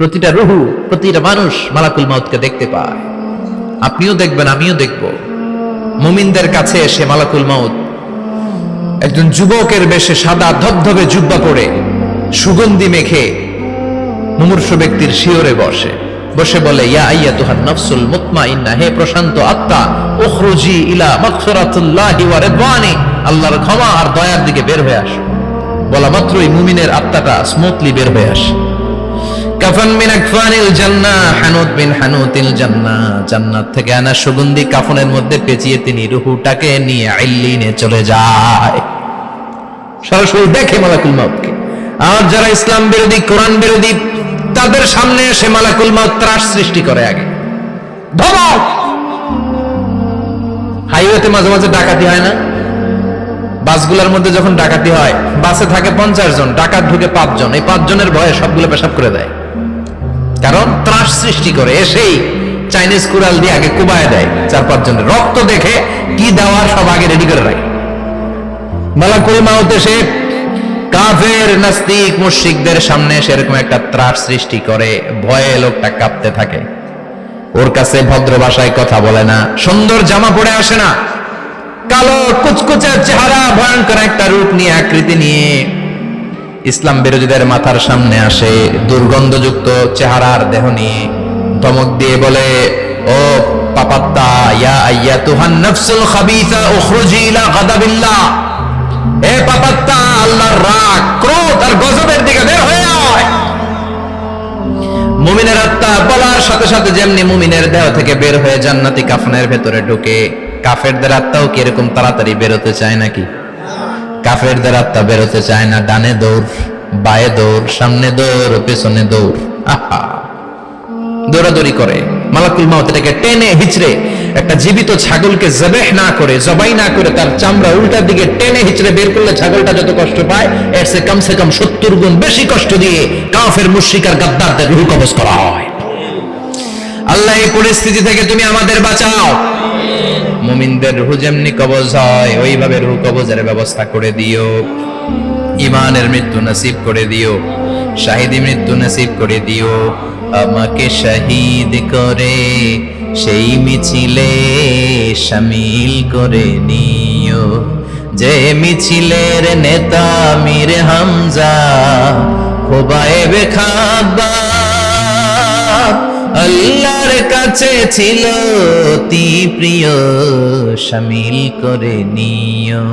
প্রতিটা রুহু, প্রতিটা মানুষ মালাকুল মাউতকে দেখতে পায়। আপনিও দেখবেন, আমিও দেখব। মুমিনদের কাছে এসে মালাকুল মাউত একজন যুবকের বেশে সাদা ধবধবে জুব্বা পরে সুগন্ধি মেখে মুমূর্ষু ব্যক্তির শিয়রে বসে বসে বলে, ইয়া আইয়াতুহান নাফসুল মুতমাইন্না, হে প্রশান্ত আত্মা, উখরুজি ইলা মাগফিরাতুল্লাহি ওয়া রিদওয়ানি, আল্লাহর ক্ষমা আর দয়ার দিকে বের হয়ে আসো। বলা মাত্রই মুমিনের আত্মাটা স্মুথলি বের হয়ে আসে। কাফান মিন আকফানিল জান্নাহ, হানুত বিন হানুতিল জান্নাহ, জান্নাত থেকে আনা সুগন্ধি কাফনের মধ্যে পেঁচিয়ে তিনি রূহটাকে নিয়ে ইল্লিনে চলে যায়। সরাসরি দেখে মালাকুল মাউতকে। আর যারা ইসলাম বিরোধী, কোরআন বিরোধী, তাদের সামনে এসে মালাকুল মাউত ত্রাস সৃষ্টি করে। আগে ধমক। হাইওয়েতে মাঝে মাঝে ডাকাতি হয় না? বাসগুলোর মধ্যে যখন ডাকাতি হয়, বাসে থাকে 50 জন, ডাকাত ঢুকে 5 জন, এই 5 জনের ভয়ে সবগুলো পেশাব করে দেয়। কারণ ত্রাস সৃষ্টি করে। এসেই চাইনিজ কুড়াল দিয়ে আগে কুবায় দেয় 4-5 জনের। রক্ত দেখে কি দেওয়ার সব আগে রেডি করে রাখে। মালাকুল মাউত এসে কাফের, নাস্তিক, মুশরিকদের সামনে সেরকম একটা ত্রাস সৃষ্টি করে। ভয়ে লোকটা কাঁপতে থাকে। ওর কাছে ভদ্র ভাষায় কথা বলে না, সুন্দর জামা পরে আসে না, কালো কুচকুচে চেহারা, ভয়ঙ্কর একটা রূপ নিয়ে, আকৃতি নিয়ে ইসলাম বিরোধীদের মাথার সামনে আসে। দুর্গন্ধযুক্ত চেহারার দেহ নিয়ে ধমক দিয়ে বলে, ও পাপাত্তা, ইয়া আইয়াতুহান নাফসুল খাবিসা উখরুজি ইলা গাদাবিল্লাহ, হে পাপাত্তা, আল্লাহর রাগ, ক্রোধ আর গজবের দিকে বের হয়ে আয়। মুমিনের আত্মা বলার সাথে সাথে যেমনি মুমিনের দেহ থেকে বের হয়ে জান্নাতি কাফনের ভেতরে ঢুকে, কাফেরদের আত্মাও কি এরকম তাড়াতাড়ি বেরোতে চায় নাকি? কাফেরদের আত্মা বেরোতে চায় না। ডানে দৌড়, বায়ে দৌড়, সামনে দৌড়, পেছনে দৌড়, আহা, দৌড়াদৌড়ি করে। মালাকুল মাউত এটাকে টেনে হিচড়ে, একটা জীবিত ছাগলকে জবাই না করে তার চামড়া উল্টার দিকে টেনে হিচড়ে বের করলে ছাগলটা যত কষ্ট পায়, এর সে কম 70 গুণ বেশি কষ্ট দিয়ে কাফের, মুশরিক আর গাদ্দারদের রূহ কবজ করা হয়। আল্লাহ, এই পরিস্থিতি থেকে তুমি আমাদের বাঁচাও। মুমিনদের রূহ যেমনি কবজ হয়, ওইভাবে রূহ কবজের ব্যবস্থা করে দিও। ঈমানের মৃত্যু নসিব করে দিও, শাহীদি মৃত্যু নসিব করে দিও। আমাকে শহীদ করে সেই মিছিলে শামিল করে নিও, যে মিছিলের নেতা মীর হামজা, খোবায়েবে খাব্বাব, আল্লাহর কাছে ছিল অতি প্রিয়, শামিল করে নিও।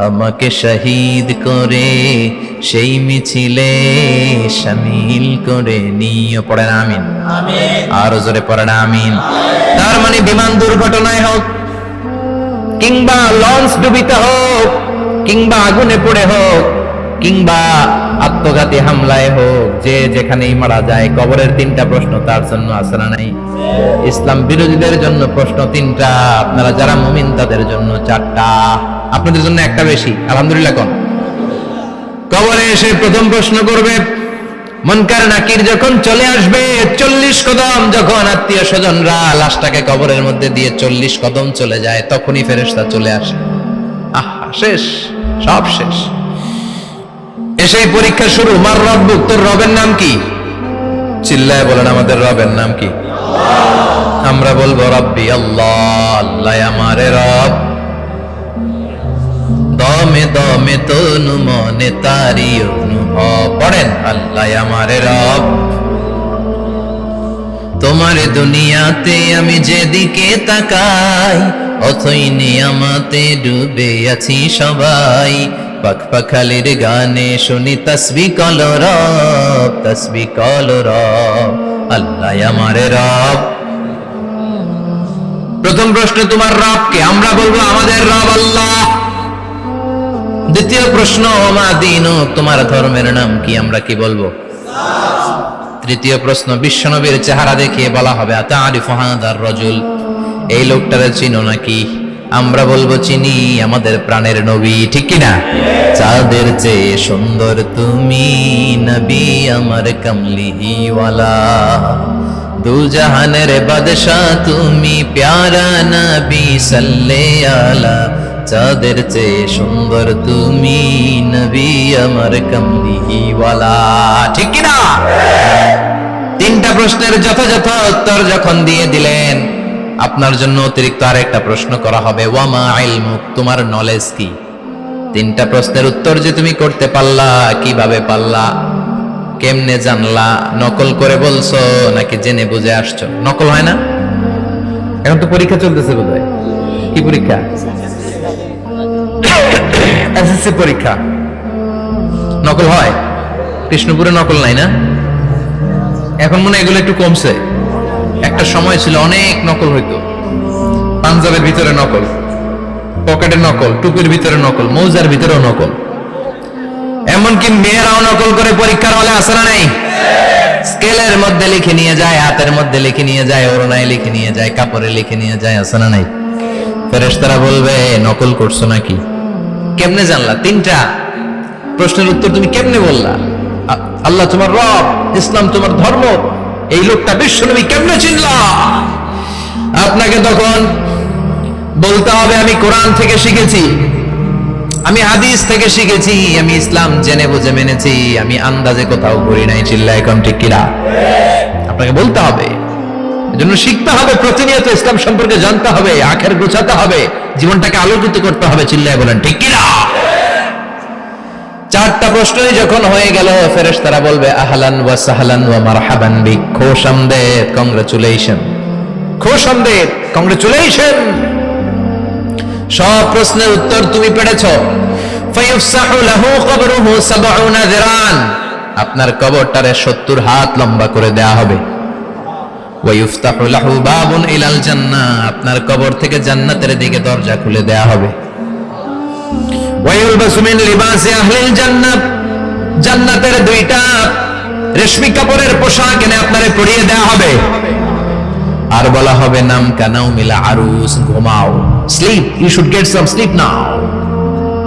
আমাকে শহীদ করে সেই মিছিলে শামিল করে নিও। পড়েন আমিন। আরো জোরে পড়েন আমিন। তার মানে বিমান দুর্ঘটনায় হোক, কিংবা লঞ্চ ডুবিতে হোক, কিংবা আগুনে পড়ে হোক, কিংবা আত্মঘাতী হামলায় হোক, যে যেখানেই মারা যায়, কবরের 3টা প্রশ্ন তার জন্য আছে না নাই? ইসলাম বিরোধীদের জন্য প্রশ্ন 3টা, আপনারা যারা মুমিন তাদের জন্য 4টা, আপনাদের জন্য একটা বেশি। আলহামদুলিল্লাহ কোন? কবরে এসে প্রথম প্রশ্ন করবে মুনকার নাকির যখন চলে আসবে, 40 কদম যখন আত্মীয় স্বজনরা লাশটাকে কবরের মধ্যে দিয়ে 40 কদম চলে যায়, তখনই ফেরেশতা চলে আসে। আহা, শেষ, সব শেষ। এসেই পরীক্ষা শুরু। মার রব্বুক, তোর রবের নাম কি? চিল্লায় বলেন, আমাদের রবের নাম কি? আমরা বলবো রব্বি আল্লাহ, আল্লাহ আমারে রব। দমে দমে তনু মনে তারি অনুভব। পড়েন, আল্লাহ আমারে রব। তোমার দুনিয়াতে আমি যেদিকে তাকাই, অথই নিয়ামতে ডুবে আছি সবাই। পাখপাখালির গানে শুনি তাসবিহ কল রব, তাসবিহ কল রব, আল্লাহ আমারে রব। প্রথম প্রশ্ন, তোমার রব কে? আমরা বলবো আমাদের রব আল্লাহ। দ্বিতীয় প্রশ্ন, ওমা দীনু, তোমার ধর্মের নাম কি? আমরা কি বলবো? তৃতীয় প্রশ্ন, বিশ্বনবীর চেহারা দেখিয়ে বলা হবে আতারিফু হাদার রাজুল, এই লোকটারে চিনো নাকি? আমরা বলবো চিনি, আমাদের প্রাণের নবী, ঠিক কিনা? চাঁদের চেয়ে সুন্দর তুমি নবী আমার কামলিওয়ালা, দু জাহানের বাদশাহ তুমি প্যারা নবী সাল্লে আলা, চাঁদের চেয়ে সুন্দর তুমি নবী আমার কামলিওয়ালা, ঠিক কিনা? তিনটা প্রশ্নের যথাযথ উত্তর যখন দিয়ে দিলেন, আপনার জন্য অতিরিক্ত আরেকটা প্রশ্ন করা হবে, ওয়ামা ইলমুক, তোমার নলেজ কি? তিনটা প্রশ্নের উত্তর যে তুমি করতে পারলা, কিভাবে পারলা, কেমনে জানলা? নকল করে বলছো নাকি জেনে বুঝে আসছো? নকল হয় না? এখন তো পরীক্ষা চলতেছে বোধহয়। কি পরীক্ষা? এসএসসি পরীক্ষা। নকল হয়? কৃষ্ণপুরে নকল নাই না? এখন মনে হয় এগুলো একটু কমছে। একটা সময় ছিল অনেক নকল হইতো। পাঞ্জাবের ভিতরে নকল, পকেটে নকল, টুপির ভিতরে নকল, মৌজার ভিতরেও নকল, এমনকি মেয়েরাও নকল করে পরীক্ষার হলে আসে না নাই? স্কেলের মধ্যে লিখে নিয়ে যায়, হাতের মধ্যে লিখে নিয়ে যায়, ওড়নায় লিখে নিয়ে যায়, কাপড়ে লিখে নিয়ে যায়, আসে না নাই? ফেরেশতারা বলবে নকল করছো নাকি? কেমনে জানলা? তিনটা প্রশ্নের উত্তর তুমি কেমনে বললা? আল্লাহ তোমার রব, ইসলাম তোমার ধর্ম, এই লোকটা বিশ্বনবী, কেমনে চিনলা? আপনাকে তখন বলতে হবে আমি কোরআন থেকে শিখেছি, আমি হাদিস থেকে শিখেছি, আমি ইসলাম জেনে বুঝে মেনেছি, আমি আন্দাজে কোথাও করি নাই। চিল্লায় এখন ঠিক কিনা? আপনাকে বলতে হবে, এজন্য শিখতে হবে, প্রতিনিয়ত ইসলাম সম্পর্কে জানতে হবে, আখের গোছাতে হবে, জীবনটাকে আলোকিত করতে হবে। চিল্লায় বলেন ঠিক কিনা? চারটা প্রশ্নই যখন হয়ে গেল, ফেরেশতারা বলবে আহলান ওয়া সাহলান ওয়া মারহাবান বিক, খোশামদেদ, কংগ্রাচুলেশন, খোশামদেদ, কংগ্রাচুলেশন, সব প্রশ্নের উত্তর তুমি পেরেছো। ফায়ুফসাহু লাহু কবরুহু 70 যিরান, আপনার কবরটারে 70 হাত লম্বা করে দেয়া হবে। ওয়া ইফতাহু লাহু বাবুন ইলাল জান্নাহ, আপনার কবর থেকে জান্নাতের দিকে দরজা খুলে দেয়া হবে। ওয়া ইলবাসু মিন লিবাসি আহলিল জান্নাহ, জান্নাতের দুইটা রেশমি কাপড়ের পোশাক এনে আপনারে পরিয়ে দেয়া হবে। আর বলা হবে নাম কানাউমিল আরুস, ঘুমাও, sleep, you should get some sleep now,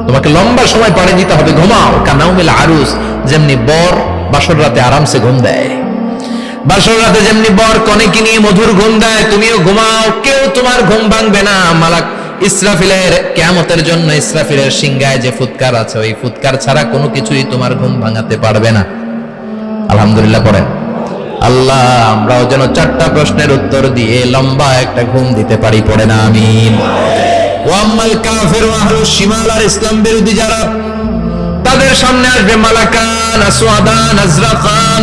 তোমাকে লম্বা সময় পাড়ে দিতে হবে, ঘুমাও। কানাউমিল আরুস, যেমনি বর বাসর রাতে আরামসে ঘুম দেয়, বাসর রাতে যেমনি বর কনেকে নিয়ে মধুর ঘুম দেয়, তুমিও ঘুমাও, কেউ তোমার ঘুম ভাঙবে না। মালাক ইসরাফিলের, কিয়ামতের জন্য ইসরাফিলের সিংহায় যে ফুৎকার আছে, ওই ফুৎকার ছাড়া কোনো কিছুই তোমার ঘুম ভাঙাতে পারবে না। আলহামদুলিল্লাহ পড়েন। আল্লাহ আমরাও যেন চারটা প্রশ্নের উত্তর দিয়ে লম্বা একটা ঘুম দিতে পারি, পড়ে না আমিন। ওয়াম্মাল কাফির ওয়া আহলুশ শিমাল, আর ইসলাম বিরোধী যারা, তাদের সামনে আসবে মালাকান আসওয়াদান আজরাকান,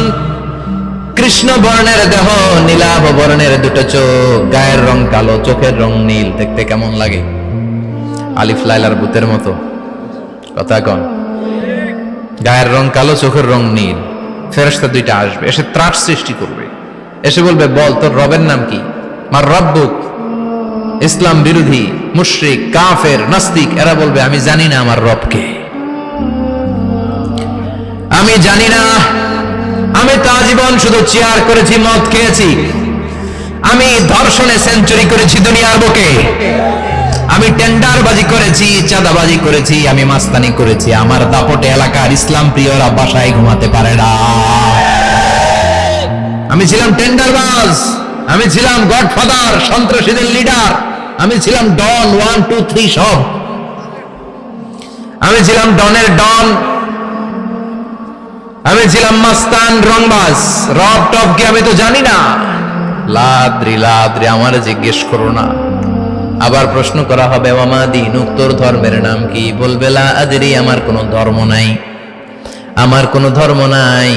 কৃষ্ণ বর্ণের দেহ, নীলাভ বর্ণের দুটো চোখ, গায়ের রং কালো, চোখের রং নীল, দেখতে কেমন লাগে? আলিফ লাইলার ভূতের মতো, কথা কন। গায়ের রং কালো, চোখের রং নীল। ফেরেশতা দুইটা আসবে, এসে ত্রাস সৃষ্টি করবে, এসে বলবে বল তোর রবের নাম কি? মার রব্বুক। ইসলাম বিরোধী মুশরিক, কাফের, নাস্তিক, এরা বলবে আমি জানি না আমার রবকে, আমি জানি না, আমি তো আজীবন শুধু চেয়ার করেছি, মদ খেয়েছি, আমি ধর্ষণে সেঞ্চুরি করেছি দুনিয়ার বুকে, আমি টেন্ডারবাজি করেছি, চাঁদাবাজি করেছি, আমি মাস্তানি করেছি, আমার দাপটে এলাকার ইসলাম প্রিয়রা বাসায় ঘুমাতে পারে না। আমি ছিলাম টেন্ডারবাজ, আমি ছিলাম গডফাদার, সন্ত্রাসীদের লিডার, আমি ছিলাম ডন 1 2 3 সব, আমি ছিলাম ডনের ডন, আমি ছিলাম মাস্তান, রংবাজ, রব টপ কি আমি তো জানি না। লাদ্রি লাদ্রি, আমার জিজ্ঞেস করো না। আবার প্রশ্ন করা হবে ওয়ামা দীনুক, তোর ধর্মের নাম কি? বলবে লা আদরি, আমার কোনো ধর্ম নাই, আমার কোনো ধর্ম নাই,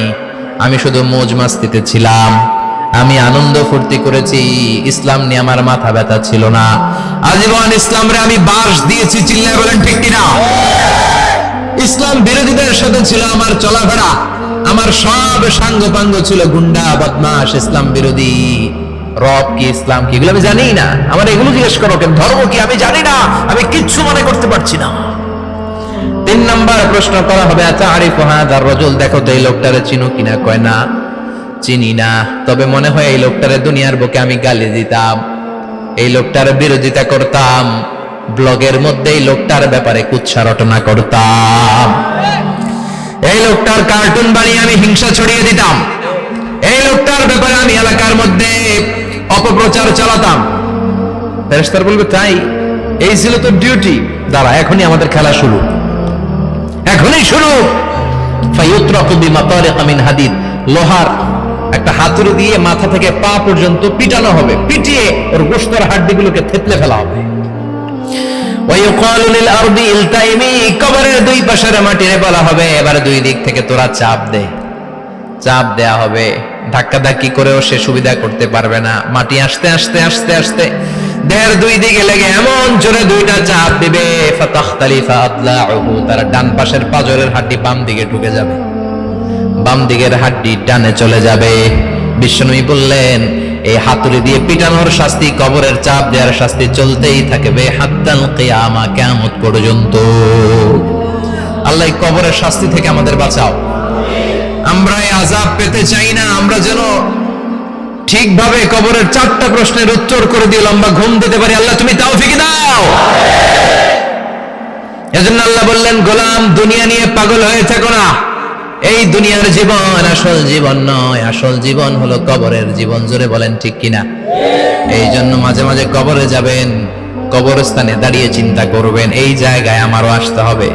আমি শুধু মৌজ মাস্তিতে ছিলাম, আমি আনন্দ ফুর্তি করেছি, ইসলাম নিয়ে আমার মাথা ব্যথা ছিল না, আজীবন ইসলামরে আমি বাস দিয়েছি। চিল্লায় বলেন ঠিক কিনা? ইসলাম বিরোধীদের সাথে ছিল আমার চলাফেরা, আমার সব সাঙ্গ পাঙ্গ ছিল গুন্ডা বদমাশ, ইসলাম বিরোধী। রব কি, ইসলাম কি, এগুলো আমি জানি না, আমার এগুলো জিজ্ঞেস করো কেন? ধর্ম কি আমি জানি না, আমি কিচ্ছু মনে করতে পারছি না। 3 নাম্বার প্রশ্ন করা হবে আচ্ছা আরিফু হাযার রাজুল, দেখো তো এই লোকটারে চিনো কিনা? কয় না, চিনি না, তবে মনে হয় এই লোকটারে দুনিয়ার বুকে আমি গালি দিতাম, এই লোকটার বিরোধিতা করতাম, ব্লগের মধ্যে এই লোকটার ব্যাপারে কুৎসা রটনা করতাম, এই লোকটার কার্টুন বানিয়ে আমি হিংসা ছড়িয়ে দিতাম, এই লোকটার ব্যাপারে আমি এলাকার মধ্যে অপপ্রচার চালাতাম। ফেরেশতারা বলবে তাই, এই ছিল তোর ডিউটি, দাঁড়া এখনই আমাদের খেলা শুরু, এখনই শুরু। ফায়ুতরাকু বিমাতারিক মিন হাদিদ, লোহার একটা হাতুড়ি দিয়ে মাথা থেকে পা পর্যন্ত পিটানো হবে, পিটিয়ে ওর গোশতের হাড্ডিগুলোকে থেতলে ফেলা হবে। ওয়ায়ুকালু লিল আরদি ইলতাইমি, কবরের দুই পাশের মাটিরে বলা হবে এবার দুই দিক থেকে তোরা চাপ দে। চাপ দেয়া হবে, ধাক্কাধাক্কি করেও সে সুবিধা করতে পারবে না। মাটি আস্তে আস্তে আস্তে আস্তে দেহের দুই দিকে লেগে এমন জোরে দুইটা চাপ দিবে, ফাতাখতালিফা আদলাউহু, তার ডান পাশের পাজরের হাড্ডি বাম দিকে ঢুকে যাবে, বাম দিকের হাড্ডি ডানে চলে যাবে। বিশ্বনবী বললেন এই হাতুড়ি দিয়ে পিটানোর শাস্তি, কবরের চাপ দেওয়ার শাস্তি চলতেই থাকবে হাত্তাল কিয়ামা, কিয়ামত পর্যন্ত। আল্লাহ এই কবরের শাস্তি থেকে আমাদের বাঁচাও। আমরা এই আযাব পেতে চাই না, আমরা যেন ঠিকভাবে কবরের 4টা প্রশ্নের উত্তর করে দিয়ে লম্বা ঘুম দিতে পারি। আল্লাহ তুমি তৌফিক দাও। এজন্য আল্লাহ বললেন, গোলাম দুনিয়া নিয়ে পাগল হয়ে থেকো না। এই দুনিয়ার জীবন আসল জীবন নয়, আসল জীবন হলো কবরের জীবন। জোরে বলেন ঠিক কিনা? এই জন্য মাঝে মাঝে কবরে যাবেন, কবরস্থানে দাঁড়িয়ে চিন্তা করবেন এই জায়গায় আমারও আসতে হবে।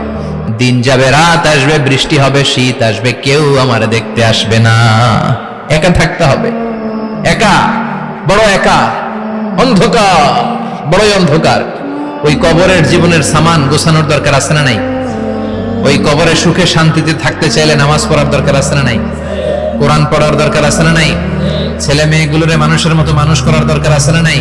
দিন যাবে, রাত আসবে, বৃষ্টি হবে, শীত আসবে, কেউ আমার দেখতে আসবে না। একা থাকতে হবে, একা, বড় একা, অন্ধকার, বড়ই অন্ধকার। ওই কবরের জীবনের সামান গোছানোর দরকার আছে না নাই? ওই কবরে সুখে শান্তিতে থাকতে চাইলে নামাজ পড়ার দরকার আছে না নাই? কোরআন পড়ার দরকার আছে না নাই? ছেলে মেয়েগুলোরে মানুষের মতো মানুষ করার দরকার আছে না নাই?